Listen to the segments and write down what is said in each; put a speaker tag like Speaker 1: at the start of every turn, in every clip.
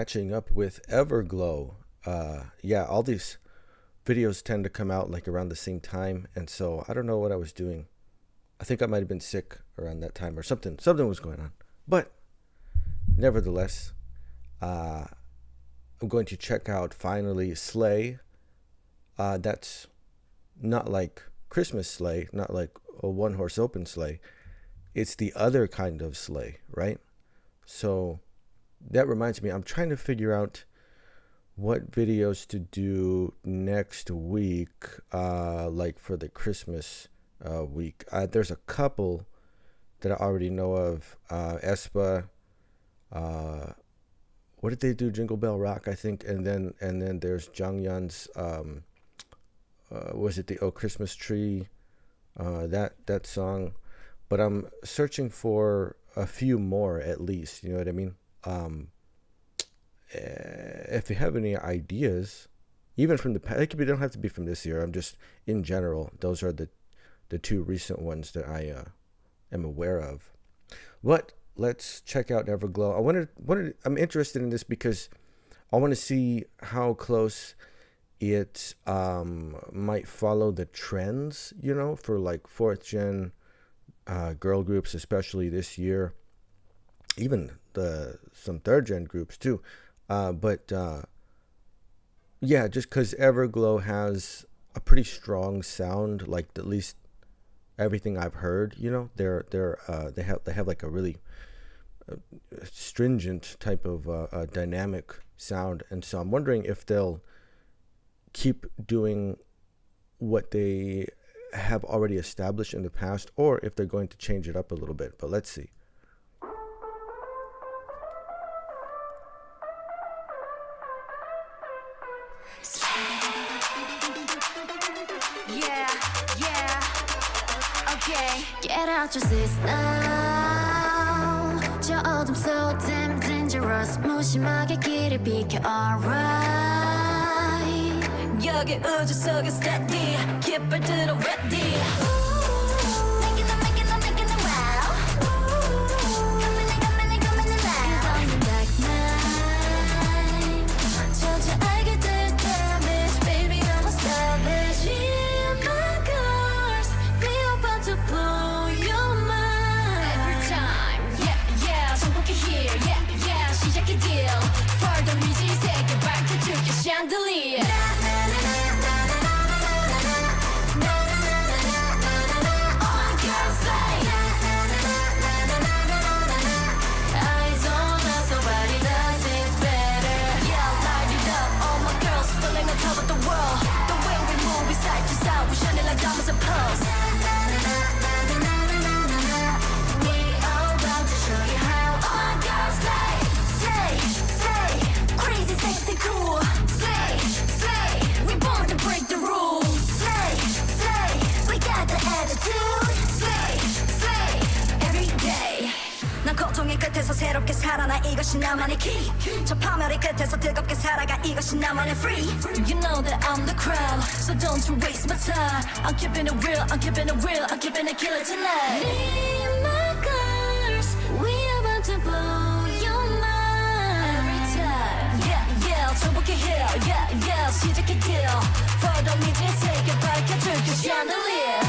Speaker 1: catching up with Everglow. Yeah, all these videos tend to come out like around the same time, and so I don't know what I was doing. I think I might have been sick around that time or something. Something was going on. But nevertheless, I'm going to check out finally Sleigh. That's not like Christmas sleigh, not like a one-horse open sleigh. It's the other kind of sleigh, right? So that reminds me, I'm trying to figure out what videos to do next week, like for the Christmas week. There's a couple that I already know of. Espa, what did they do? Jingle Bell Rock, I think, and then there's Jangyan's. Was it the Oh Christmas Tree? That song. But I'm searching for a few more at least. You know what I mean? If you have any ideas, even from the past, they don't have to be from this year. I'm just in general. Those are the two recent ones that I am aware of. But let's check out Everglow. I'm interested in this because I want to see how close it might follow the trends, you know, for like fourth gen girl groups, especially this year. Even some third gen groups too. But yeah, just because Everglow has a pretty strong sound, like at least everything I've heard, you know, they have like a really stringent type of dynamic sound, and so I'm wondering if they'll keep doing what they have already established in the past, or if they're going to change it up a little bit. But let's see.
Speaker 2: Get out your seats now. 저 어둠 속 damn dangerous. 무심하게 길을 비켜 alright. 여기 우주 속에 steady. 깃발 들어 ready. Making it wow. Coming in live. It's on the dark night. 저저 알게 될 damage. Baby, I'm a savage. Yeah, my girls. We about to blow. Chandelier. 고통의 끝에서 새롭게 살아나 이것이 나만의 key 저 파멸의 끝에서 뜨겁게 살아가 이것이 나만의 free You know that I'm the crown So don't you waste my time I'm keeping it real, I'm keeping it real I'm keeping it killer tonight Me and my girls We about to blow your mind Every time Yeah, 정복해 here Yeah, 시작해 deal Follow me, just take it back 밝혀줄게 chandelier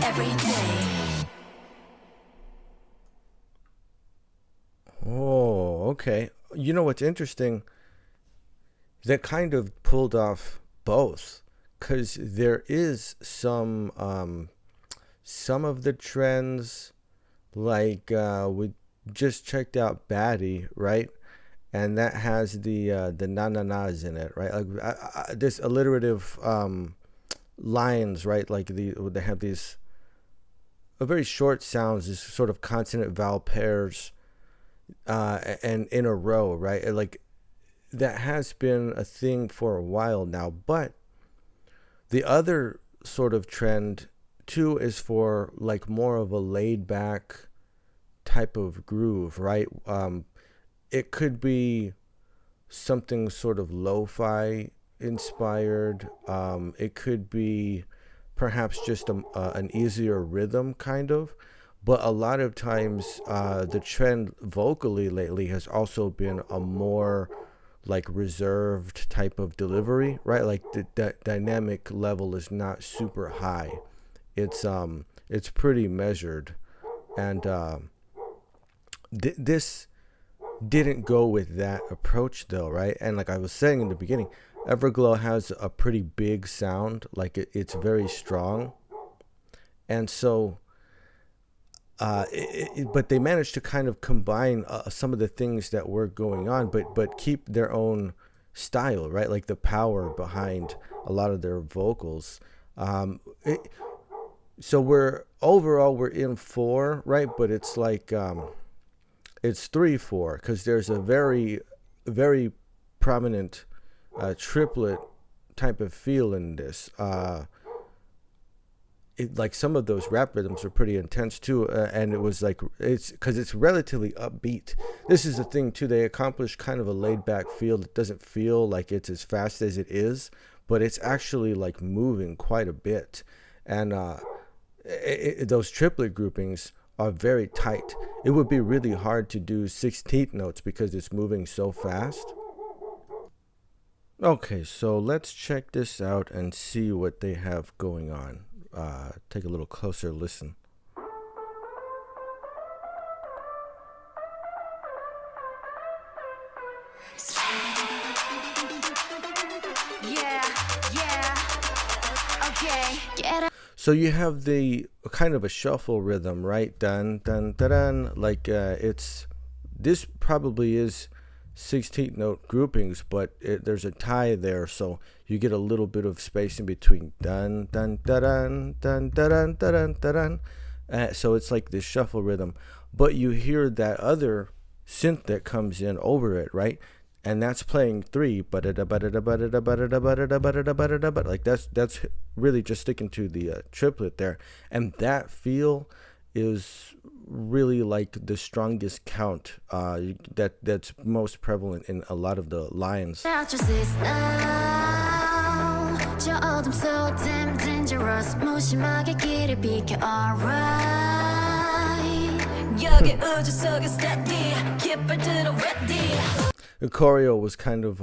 Speaker 2: every day.
Speaker 1: Oh, okay. You know what's interesting? That kind of pulled off both, because there is some of the trends, like we just checked out Batty, right? And that has the na na na's in it, right? Like this alliterative lines, right? Like they have these very short sounds, these sort of consonant vowel pairs, and in a row, right? And like that has been a thing for a while now. But the other sort of trend too is for like more of a laid back type of groove, right? It could be something sort of lo-fi inspired. It could be perhaps just an easier rhythm, kind of. But a lot of times, the trend vocally lately has also been a more like reserved type of delivery, right? Like the dynamic level is not super high. It's pretty measured, and this didn't go with that approach though, right? And like I was saying in the beginning, Everglow has a pretty big sound, like it's very strong, and so but they managed to kind of combine some of the things that were going on, but keep their own style, right? Like the power behind a lot of their vocals. So we're in four, right? But it's like it's 3/4, because there's a very prominent triplet type of feel in this. Like some of those rap rhythms are pretty intense too, and it was like it's because it's relatively upbeat. This is the thing too; they accomplish kind of a laid back feel. It doesn't feel like it's as fast as it is, but it's actually like moving quite a bit, and those triplet groupings are very tight. It would be really hard to do 16th notes because it's moving so fast. Okay, so let's check this out and see what they have going on. Take a little closer listen. So you have the kind of a shuffle rhythm, right? Dun dun dun dun. Like this probably is 16th note groupings, but there's a tie there, so you get a little bit of space in between. Dun dun dun dun dun dun dun dun dun. So it's like this shuffle rhythm, but you hear that other synth that comes in over it, right? And that's playing 3, like that's really just sticking to the triplet there, and that feel is really like the strongest count that's most prevalent in a lot of the lines. The choreo was kind of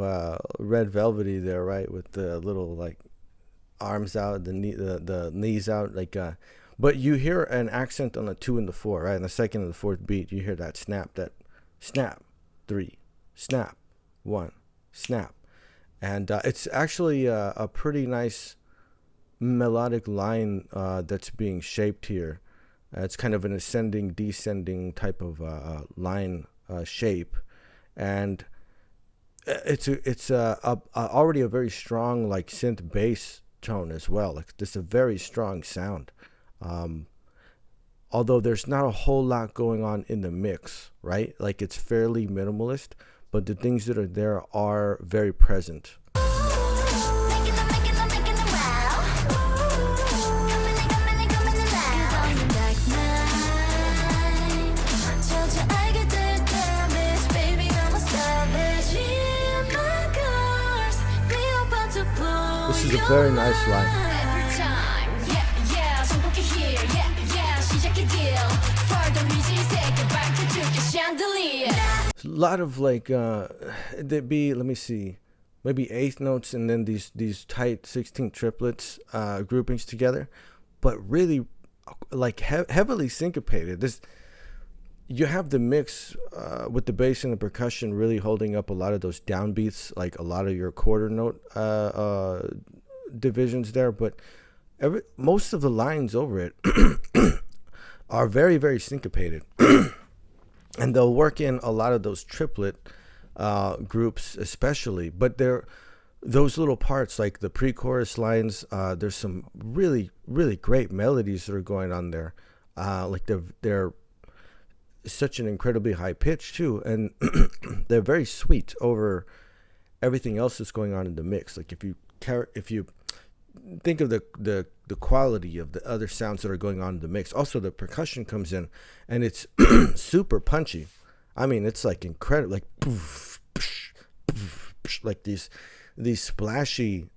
Speaker 1: red velvety there, right, with the little like arms out, the knees out, like but you hear an accent on the 2 and the 4, right? And the second and the fourth beat, you hear that snap, 3, snap, 1, snap. And it's actually a pretty nice melodic line that's being shaped here. It's kind of an ascending, descending type of line shape. And it's already a very strong like synth bass tone as well. Like this is a very strong sound. Although there's not a whole lot going on in the mix, right? Like it's fairly minimalist, but the things that are there are very present. This is a very nice line. A lot of like there'd be, let me see, maybe 8th notes and then these tight 16 triplets groupings together, but really like heavily syncopated. This, you have the mix with the bass and the percussion really holding up a lot of those downbeats, like a lot of your quarter note divisions there. But most of the lines over it are very, very syncopated. And they'll work in a lot of those triplet groups especially. But those little parts, like the pre-chorus lines, there's some really, really great melodies that are going on there. Like they're such an incredibly high pitch too, and they're very sweet over everything else that's going on in the mix. Like if you think of the quality of the other sounds that are going on in the mix, also the percussion comes in and it's super punchy. I mean, it's like incredible, like poof, psh, poof, psh, like these splashy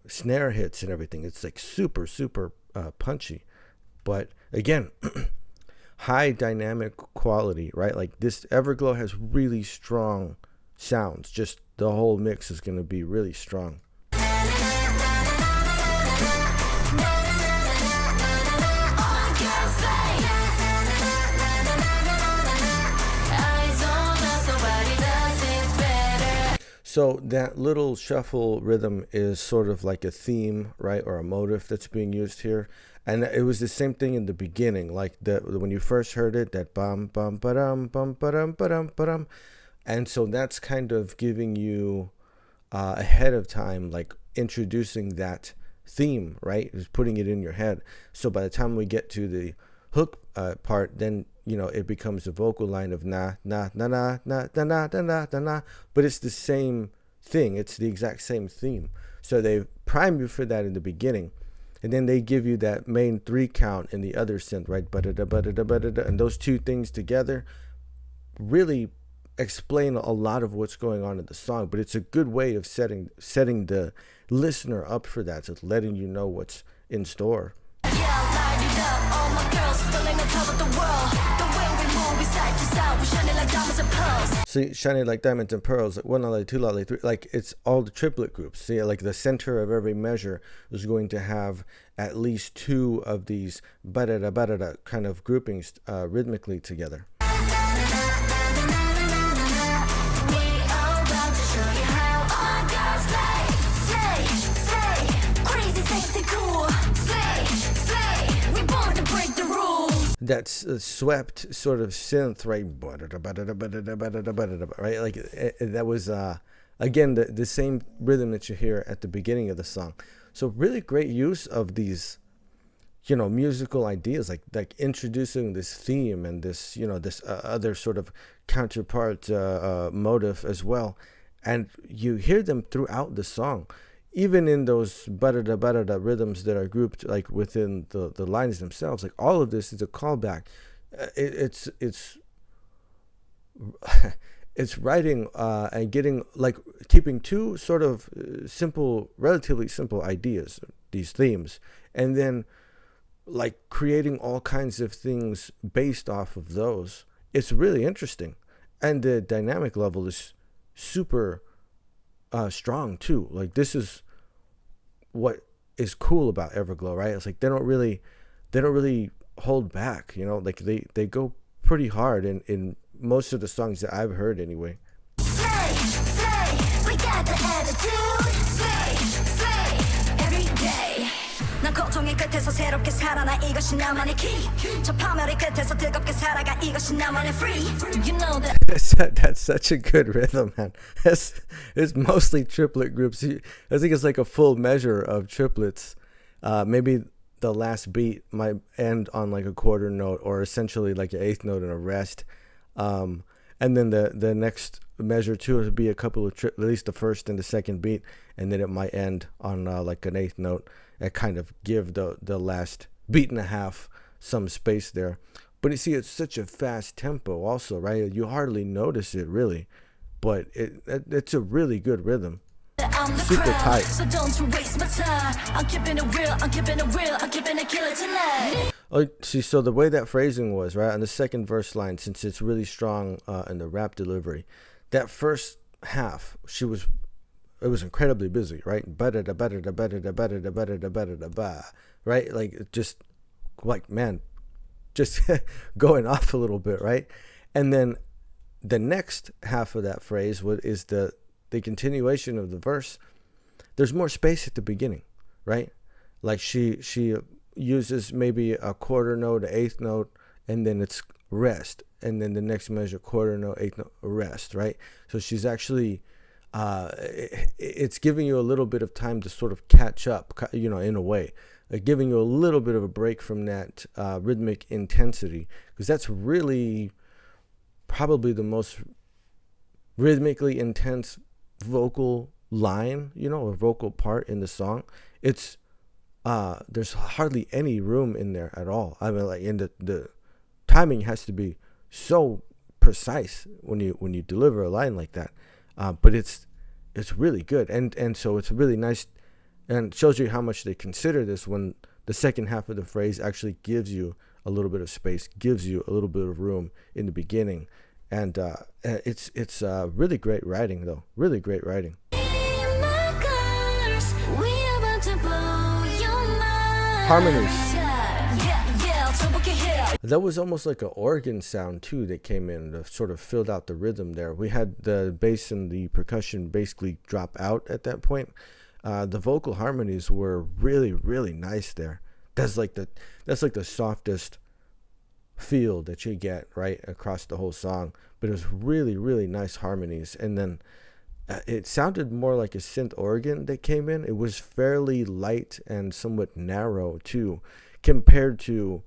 Speaker 1: snare hits and everything. It's like super punchy, but again, high dynamic quality, right? Like this Everglow has really strong sounds. Just the whole mix is going to be really strong. So that little shuffle rhythm is sort of like a theme, right, or a motif that's being used here. And it was the same thing in the beginning, like when you first heard it, that bum bum ba-dum ba-dum ba-dum. And so that's kind of giving you ahead of time, like introducing that theme, right? Is putting it in your head. So by the time we get to the hook part, then it becomes a vocal line of na na na na na na na na na na. But it's the same thing. It's the exact same theme. So they prime you for that in the beginning. And then they give you that main 3 count in the other synth, right? And those two things together really explain a lot of what's going on in the song. But it's a good way of setting the listener up for that. So it's letting you know what's in store. See, shining like diamonds and pearls, like 1 lolly, 2 lolly, 3, like it's all the triplet groups. See, like the center of every measure is going to have at least 2 of these ba-da-da kind of groupings rhythmically together. That's a swept sort of synth, right? Right, like that was again the same rhythm that you hear at the beginning of the song. So really great use of these, musical ideas, like introducing this theme and this, this other sort of counterpart motive as well, and you hear them throughout the song. Even in those ba-da-da rhythms that are grouped like within the lines themselves, like all of this is a callback. It's it's writing and getting, like, keeping 2 sort of relatively simple ideas, these themes, and then like creating all kinds of things based off of those. It's really interesting, and the dynamic level is super strong too. Like this is what is cool about Everglow, right? It's like they don't really hold back, like they go pretty hard in most of the songs that I've heard anyway. We got the attitude. Every day. 난 고통의 끝에서 새롭게 살아나 이것이 나만의 key. 저 파멸의 끝에서 뜨겁게 살아가 이것이 나만의 free. You know that. That's such a good rhythm, man. It's mostly triplet groups. I think it's like a full measure of triplets. Maybe the last beat might end on like a quarter note, or essentially like an 8th note and a rest. And then the next measure too would be a couple of at least the first and the second beat, and then it might end on like an 8th note and kind of give the last beat and a half some space there. But you see, it's such a fast tempo also, right? You hardly notice it really, but it's a really good rhythm. Super tight. So don't you waste my time. I'm keeping it real, I'm keeping it real, I'm keeping it killer tonight. Oh, see, so the way that phrasing was, right, on the second verse line, since it's really strong in the rap delivery, that first half, it was incredibly busy, right? Right? Like just like, man, just going off a little bit, right? And then the next half of that phrase, what is the continuation of the verse, there's more space at the beginning, right? Like she uses maybe a quarter note, an eighth note, and then it's rest, and then the next measure, quarter note, eighth note, rest, right? So she's actually it's giving you a little bit of time to sort of catch up, you know, in a way, giving you a little bit of a break from that rhythmic intensity, because that's really probably the most rhythmically intense vocal line, you know, or vocal part in the song. It's there's hardly any room in there at all. I mean, like, in the timing has to be so precise when you deliver a line like that. But it's really good, and so it's really nice, and shows you how much they consider this when the second half of the phrase actually gives you a little bit of space, gives you a little bit of room in the beginning. And it's really great writing, though. Really great writing. Harmonies. That was almost like an organ sound too that came in that sort of filled out the rhythm there. We had the bass and the percussion basically drop out at that point. The vocal harmonies were really, really nice there. That's like the softest feel that you get right across the whole song. But it was really, really nice harmonies. And then it sounded more like a synth organ that came in. It was fairly light and somewhat narrow too, compared to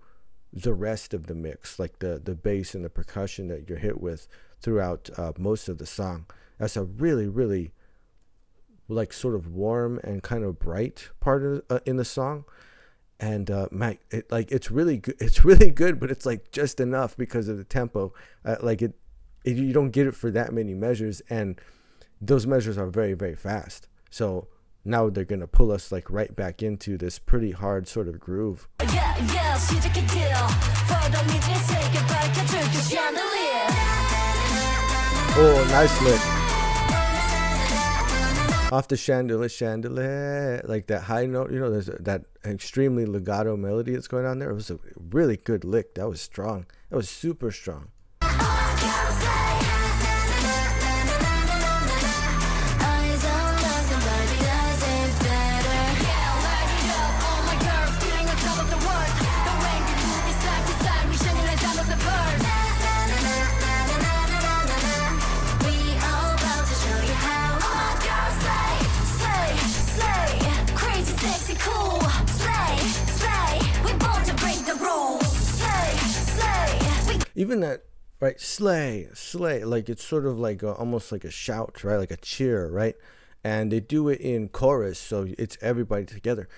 Speaker 1: the rest of the mix, like the bass and the percussion that you're hit with throughout most of the song. That's a really, really like sort of warm and kind of bright part of, in the song. And it's really good. It's really good, but it's like just enough because of the tempo. You don't get it for that many measures, and those measures are very, very fast. So now they're gonna pull us like right back into this pretty hard sort of groove. Oh, nice lick. Off the chandelier, like that high note, you know, there's that extremely legato melody that's going on there. It was a really good lick. That was strong. That was super strong. Even that, right, slay, like it's sort of like almost like a shout, right, like a cheer, right? And they do it in chorus, so it's everybody together.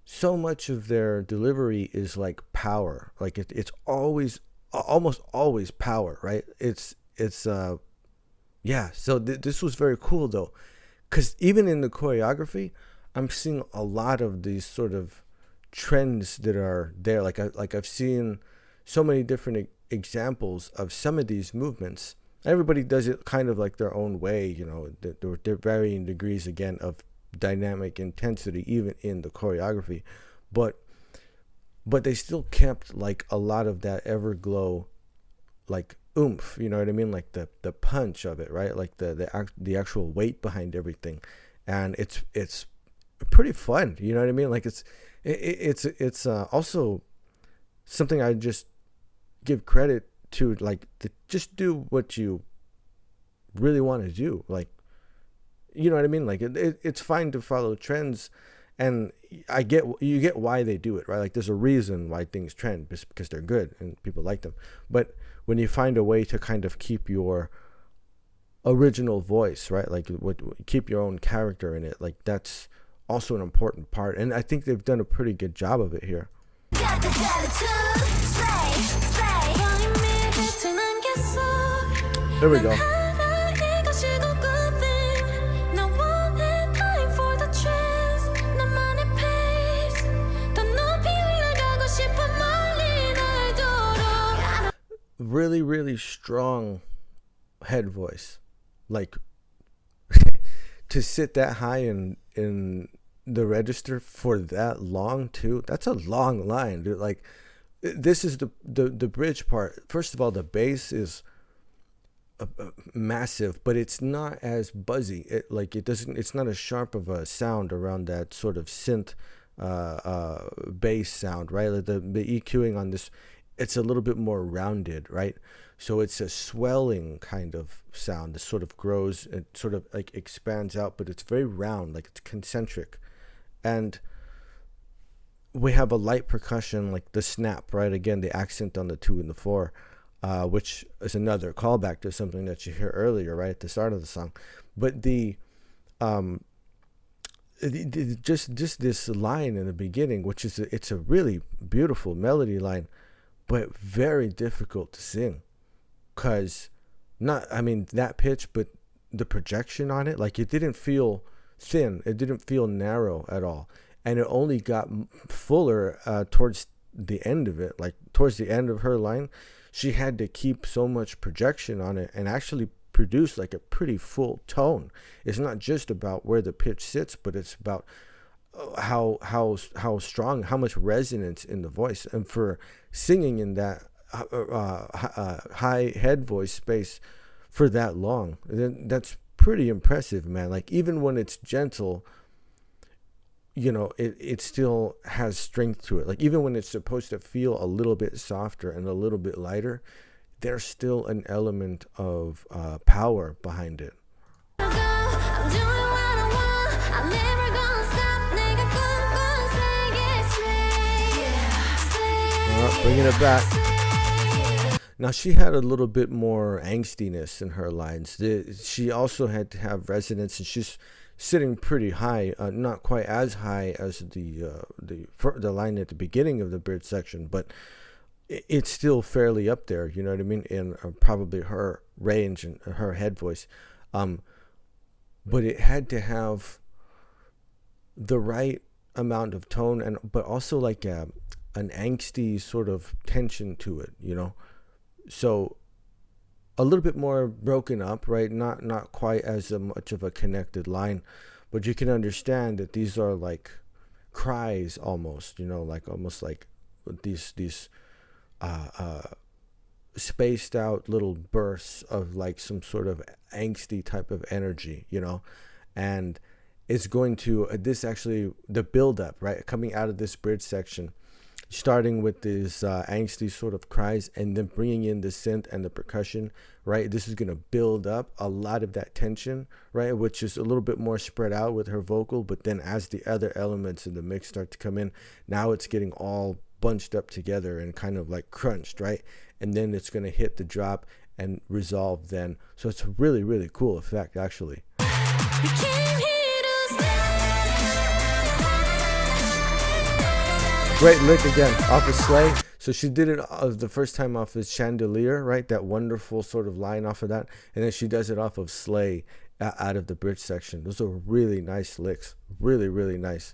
Speaker 1: So much of their delivery is like power, like it's always, almost always power, right? It's yeah. So this was very cool though, because even in the choreography, I'm seeing a lot of these sort of trends that are there. Like I've seen so many different examples of some of these movements. Everybody does it kind of like their own way, you know. They're varying degrees again of dynamic intensity even in the choreography, but they still kept like a lot of that Everglow like oomph, you know what I mean, like the punch of it, right? Like the actual weight behind everything. And it's pretty fun, you know what I mean? Like it's also something I just give credit to, like, to just do what you really want to do, like, you know what I mean? Like it's fine to follow trends, and you get why they do it, right? Like there's a reason why things trend, because they're good and people like them. But when you find a way to kind of keep your original voice, right, like keep your own character in it, like that's also an important part, and I think they've done a pretty good job of it here. There we go. Really, really strong head voice, like to sit that high in the register for that long too. That's a long line, dude. Like this is the bridge part. First of all, the bass is massive, but it's not as buzzy. It doesn't. It's not as sharp of a sound around that sort of synth bass sound, right? Like the EQing on this, it's a little bit more rounded, right? So it's a swelling kind of sound that sort of grows and sort of like expands out, but it's very round, like it's concentric. And we have a light percussion, like the snap, right? Again, the accent on the 2 and the 4, which is another callback to something that you hear earlier, right at the start of the song. But just this line in the beginning, which is it's a really beautiful melody line, but very difficult to sing, cause that pitch, but the projection on it, like it didn't feel thin, it didn't feel narrow at all, and it only got fuller towards the end of it, like towards the end of her line. She had to keep so much projection on it and actually produce like a pretty full tone. It's not just about where the pitch sits, but it's about how strong, how much resonance in the voice. And for singing in that high head voice space for that long, that's pretty impressive, man. Like even when it's gentle, it still has strength to it. Like even when it's supposed to feel a little bit softer and a little bit lighter, there's still an element of power behind it. Bringing it back. Now she had a little bit more angstiness in her lines. She also had to have resonance, and she's sitting pretty high, not quite as high as the line at the beginning of the bridge section, but it's still fairly up there, you know what I mean, in probably her range and her head voice. But it had to have the right amount of tone, but also like an angsty sort of tension to it, So a little bit more broken up, right? Not quite as much of a connected line, but you can understand that these are like cries almost, like almost like these spaced out little bursts of like some sort of angsty type of energy, and it's going to the build up, right, coming out of this bridge section, starting with these angsty sort of cries, and then bringing in the synth and the percussion, right? This is going to build up a lot of that tension, right? Which is a little bit more spread out with her vocal, but then as the other elements in the mix start to come in, now it's getting all bunched up together and kind of like crunched, right? And then it's going to hit the drop and resolve then. So it's a really, really cool effect, actually. Great lick again off of Slay. So she did it the first time off of Chandelier, right? That wonderful sort of line off of that. And then she does it off of Slay out of the bridge section. Those are really nice licks. Really, really nice.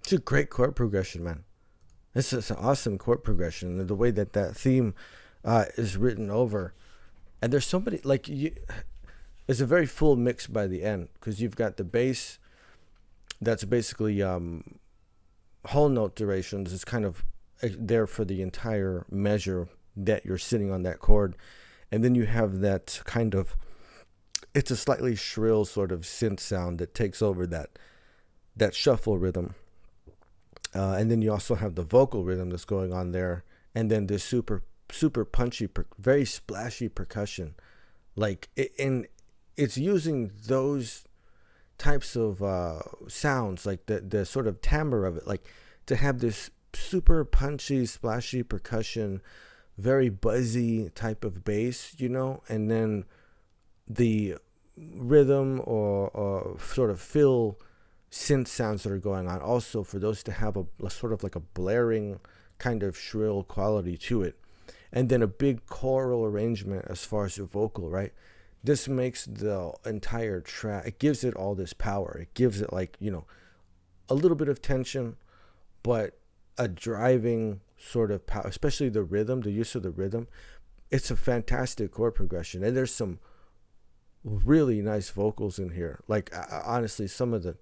Speaker 1: It's a great chord progression, man. This is an awesome chord progression. The way that theme is written over, and there's so many it's a very full mix by the end, because you've got the bass that's basically whole note durations. It's kind of there for the entire measure that you're sitting on that chord, and then you have that kind of, it's a slightly shrill sort of synth sound that takes over that shuffle rhythm. And then you also have the vocal rhythm that's going on there, and then this super punchy, very splashy percussion, and it's using those types of sounds, like the sort of timbre of it, like to have this super punchy, splashy percussion, very buzzy type of bass, and then the rhythm or sort of fill synth sounds that are going on, also for those to have a sort of like a blaring kind of shrill quality to it. And then a big choral arrangement as far as the vocal, right? This makes the entire track, it gives it all this power. It gives it, like, a little bit of tension, but a driving sort of power, especially the rhythm, the use of the rhythm. It's a fantastic chord progression. And there's some really nice vocals in here. Like, honestly, some of the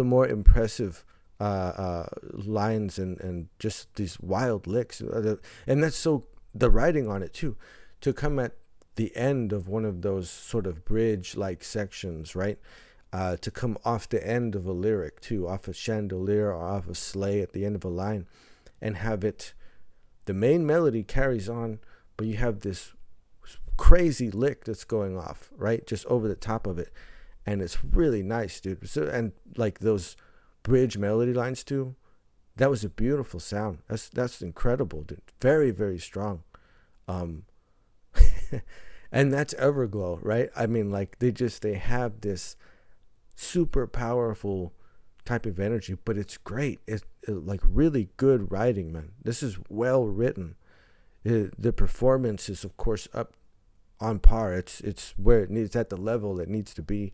Speaker 1: more impressive lines and just these wild licks. And that's so, the writing on it too, to come at the end of one of those sort of bridge like sections, right? To come off the end of a lyric too, off a chandelier or off a sleigh at the end of a line, and have it, the main melody carries on, but you have this crazy lick that's going off, right? Just over the top of it. And it's really nice, dude. So, and like those bridge melody lines too, that was a beautiful sound. That's incredible, dude. Very, very strong. And that's Everglow, right? I mean, like, they have this super powerful type of energy, but it's great. It's like really good writing, man. This is well written. The performance is, of course, up on par. It's where it needs, at the level it needs to be,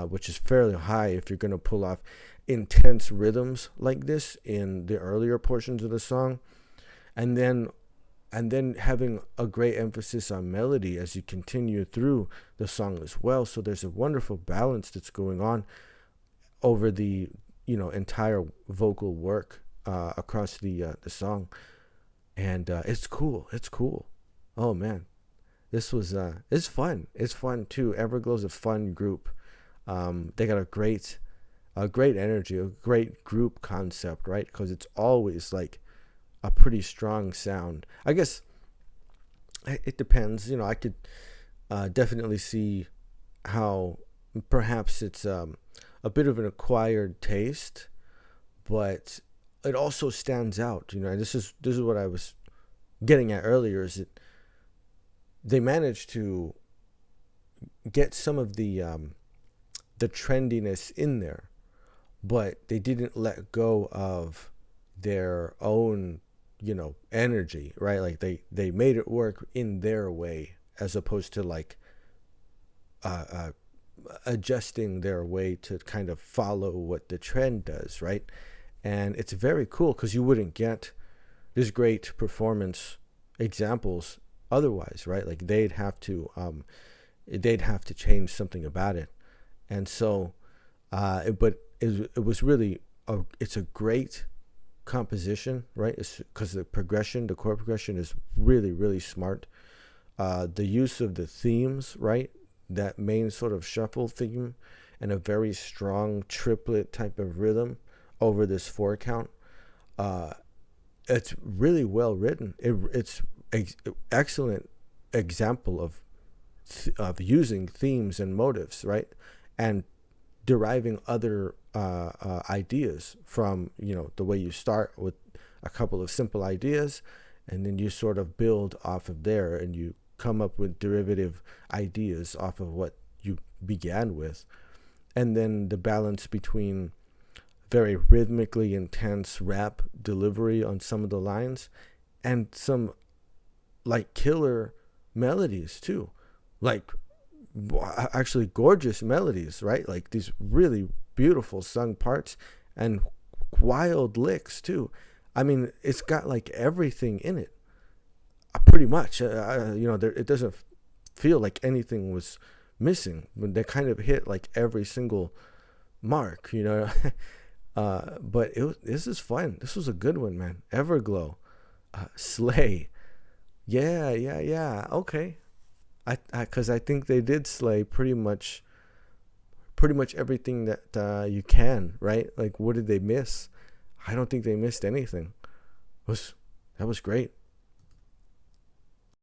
Speaker 1: which is fairly high if you're going to pull off intense rhythms like this in the earlier portions of the song, and then having a great emphasis on melody as you continue through the song as well. So there's a wonderful balance that's going on over the entire vocal work across the song, and it's cool. It's cool. Oh man, this was it's fun. It's fun too. Everglow's a fun group. They got a great energy, a great group concept, right? Because it's always like a pretty strong sound. I guess it depends. I could definitely see how perhaps it's a bit of an acquired taste, but it also stands out. This is what I was getting at earlier, is that they managed to get some of the trendiness in there, but they didn't let go of their own energy, right? Like they made it work in their way, as opposed to like adjusting their way to kind of follow what the trend does, right? And it's very cool, because you wouldn't get this great performance examples otherwise, right? Like they'd have to change something about it. And so but it was really it's a great composition, right? It's because the chord progression is really, really smart. The use of the themes, right? That main sort of shuffle theme and a very strong triplet type of rhythm over this 4 count. It's really well written. It's excellent example of using themes and motifs, right? And deriving other ideas from the way you start with a couple of simple ideas, and then you sort of build off of there, and you come up with derivative ideas off of what you began with. And then the balance between very rhythmically intense rap delivery on some of the lines, and some like killer melodies too, like actually gorgeous melodies, right? Like these really beautiful sung parts and wild licks too. I mean, it's got like everything in it, pretty much. It doesn't feel like anything was missing. When they kind of hit like every single mark, but this is fun. This was a good one, man. Everglow, Slay. Yeah. Okay. Because I think they did slay pretty much everything that you can, right? Like, what did they miss? I don't think they missed anything. That was great.